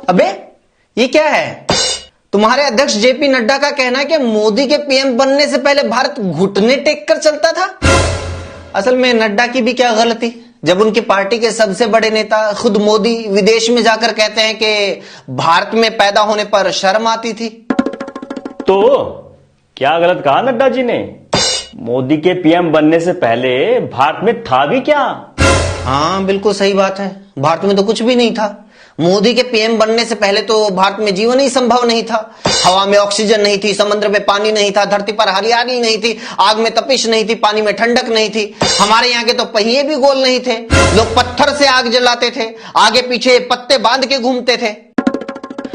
अबे ये क्या है? तुम्हारे अध्यक्ष जेपी नड्डा का कहना है कि मोदी के पीएम बनने से पहले भारत घुटने टेक कर चलता था। असल में नड्डा की भी क्या गलती, जब उनकी पार्टी के सबसे बड़े नेता खुद मोदी विदेश में जाकर कहते हैं कि भारत में पैदा होने पर शर्म आती थी। तो क्या गलत कहा नड्डा जी ने? मोदी के पीएम बनने से पहले भारत में था भी क्या? हाँ बिल्कुल सही बात है, भारत में तो कुछ भी नहीं था। मोदी के पीएम बनने से पहले तो भारत में जीवन ही संभव नहीं था। हवा में ऑक्सीजन नहीं थी, समुद्र में पानी नहीं था, धरती पर हरियाली नहीं थी, आग में तपिश नहीं थी, पानी में ठंडक नहीं थी। हमारे यहाँ के तो पहिए भी गोल नहीं थे, लोग पत्थर से आग जलाते थे, आगे पीछे पत्ते बांध के घूमते थे।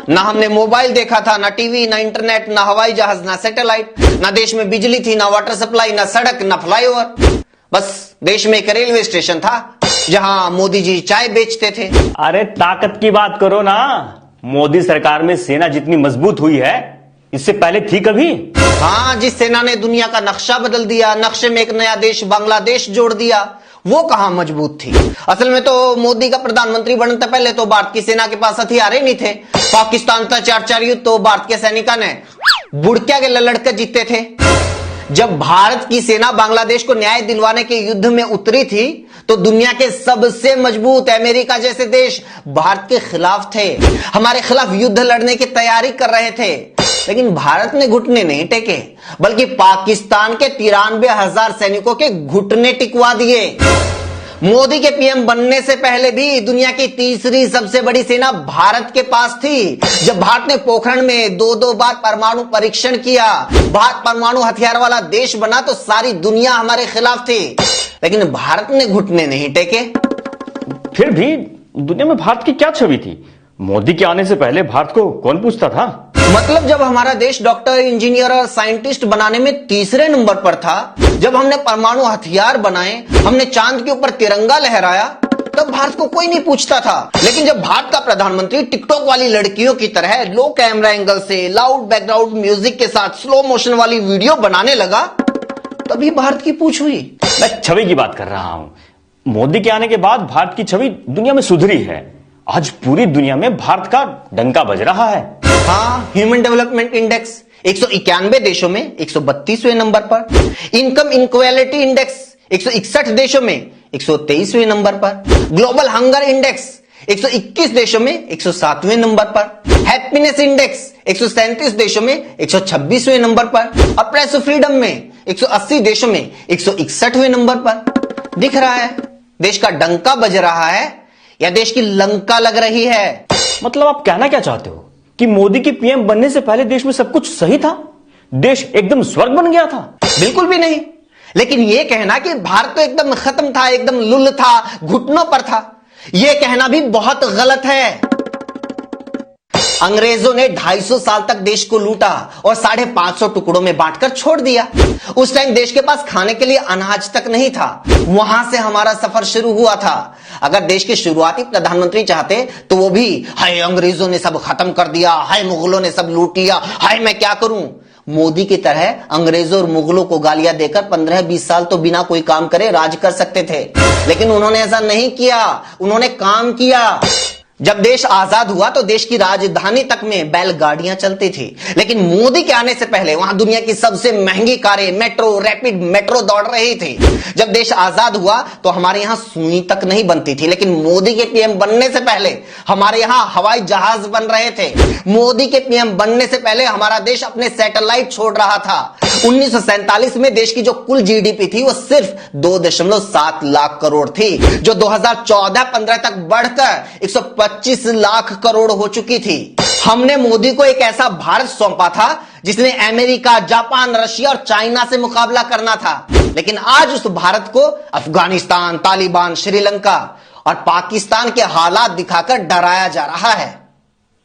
ना हमने मोबाइल देखा था, ना टीवी, ना इंटरनेट, ना हवाई जहाज, ना सैटेलाइट, ना देश में बिजली थी, ना वाटर सप्लाई, ना सड़क, ना फ्लाईओवर। बस देश में एक रेलवे स्टेशन था जहां मोदी जी चाय बेचते थे। अरे ताकत की बात करो ना। मोदी सरकार में सेना जितनी मजबूत हुई है, इससे पहले थी कभी? हाँ, जिस सेना ने दुनिया का नक्शा बदल दिया, नक्शे में एक नया देश बांग्लादेश जोड़ दिया, वो कहां मजबूत थी। असल में तो मोदी का प्रधानमंत्री बनने पहले तो भारत की सेना के पास हथियार ही नहीं थे। पाकिस्तान था 4 युद्ध तो भारत के सैनिकों ने बुड़किया के लड़कर जीते थे। जब भारत की सेना बांग्लादेश को न्याय दिलवाने के युद्ध में उतरी थी तो दुनिया के सबसे मजबूत अमेरिका जैसे देश भारत के खिलाफ थे, हमारे खिलाफ युद्ध लड़ने की तैयारी कर रहे थे। लेकिन भारत ने घुटने नहीं टेके, बल्कि पाकिस्तान के 93,000 सैनिकों के घुटने टिकवा दिए। मोदी के पीएम बनने से पहले भी दुनिया की तीसरी सबसे बड़ी सेना भारत के पास थी। जब भारत ने पोखरण में 2 बार परमाणु परीक्षण किया, भारत परमाणु हथियार वाला देश बना तो सारी दुनिया हमारे खिलाफ थी, लेकिन भारत ने घुटने नहीं टेके। फिर भी दुनिया में भारत की क्या छवि थी? मोदी के आने से पहले भारत को कौन पूछता था? मतलब जब हमारा देश डॉक्टर, इंजीनियर और साइंटिस्ट बनाने में तीसरे नंबर पर था, जब हमने परमाणु हथियार बनाए, हमने चांद के ऊपर तिरंगा लहराया, तब भारत को कोई नहीं पूछता था। लेकिन जब भारत का प्रधानमंत्री टिकटॉक वाली लड़कियों की तरह लो कैमरा एंगल से लाउड बैकग्राउंड म्यूजिक के साथ स्लो मोशन वाली वीडियो बनाने लगा, तभी भारत की पूछ हुई। मैं छवि की बात कर रहा हूं। मोदी के आने के बाद भारत की छवि दुनिया में सुधरी है। आज पूरी दुनिया में भारत का डंका बज रहा है। हाँ, ह्यूमन डेवलपमेंट इंडेक्स 191 देशों में 132वें नंबर पर, इनकम इनक्वालिटी इंडेक्स 161 देशों में 123वें नंबर पर, ग्लोबल हंगर इंडेक्स 121 देशों में 107वें नंबर पर, हैप्पीनेस इंडेक्स 137 देशों में 126वें नंबर पर, और प्रेस फ्रीडम में 180 देशों में 161वें नंबर पर। दिख रहा है देश का डंका बज रहा है या देश की लंका लग रही है? मतलब आप कहना क्या चाहते हो कि मोदी के पीएम बनने से पहले देश में सब कुछ सही था, देश एकदम स्वर्ग बन गया था? बिल्कुल भी नहीं, लेकिन यह कहना कि भारत तो एकदम खत्म था, एकदम लुल्ल था, घुटनों पर था, यह कहना भी बहुत गलत है। अंग्रेजों ने 250 साल तक देश को लूटा और 550 टुकड़ों में बांटकर छोड़ दिया। उस टाइम देश के पास खाने के लिए अनाज तक नहीं था। वहां से हमारा सफर शुरू हुआ था। अगर देश के शुरुआती प्रधानमंत्री चाहते तो वो भी हाय अंग्रेजों ने सब खत्म कर दिया, हाय मुगलों ने सब लूट लिया, हाय मैं क्या करूं, मोदी की तरह अंग्रेजों और मुगलों को गालियां देकर 15-20 साल तो बिना कोई काम करे राज कर सकते थे। लेकिन उन्होंने ऐसा नहीं किया, उन्होंने काम किया। जब देश आजाद हुआ तो देश की राजधानी तक में बैलगाड़ियां चलती थी, लेकिन मोदी के आने से पहले वहां दुनिया की सबसे महंगी कारें, मेट्रो, रैपिड मेट्रो दौड़ रही थी। जब देश आजाद हुआ तो हमारे यहां सुई तक नहीं बनती थी, लेकिन मोदी के पीएम बनने से पहले हमारे यहां हवाई जहाज बन रहे थे। मोदी के पीएम बनने से पहले हमारा देश अपने सैटेलाइट छोड़ रहा था। 1947 में देश की जो कुल जीडीपी थी वो सिर्फ 2.7 लाख करोड़ थी, जो 2014-15 तक बढ़कर 125 लाख करोड़ हो चुकी थी। हमने मोदी को एक ऐसा भारत सौंपा था जिसने अमेरिका, जापान, रशिया और चाइना से मुकाबला करना था। लेकिन आज उस भारत को अफगानिस्तान, तालिबान, श्रीलंका और पाकिस्तान के हालात दिखाकर डराया जा रहा है।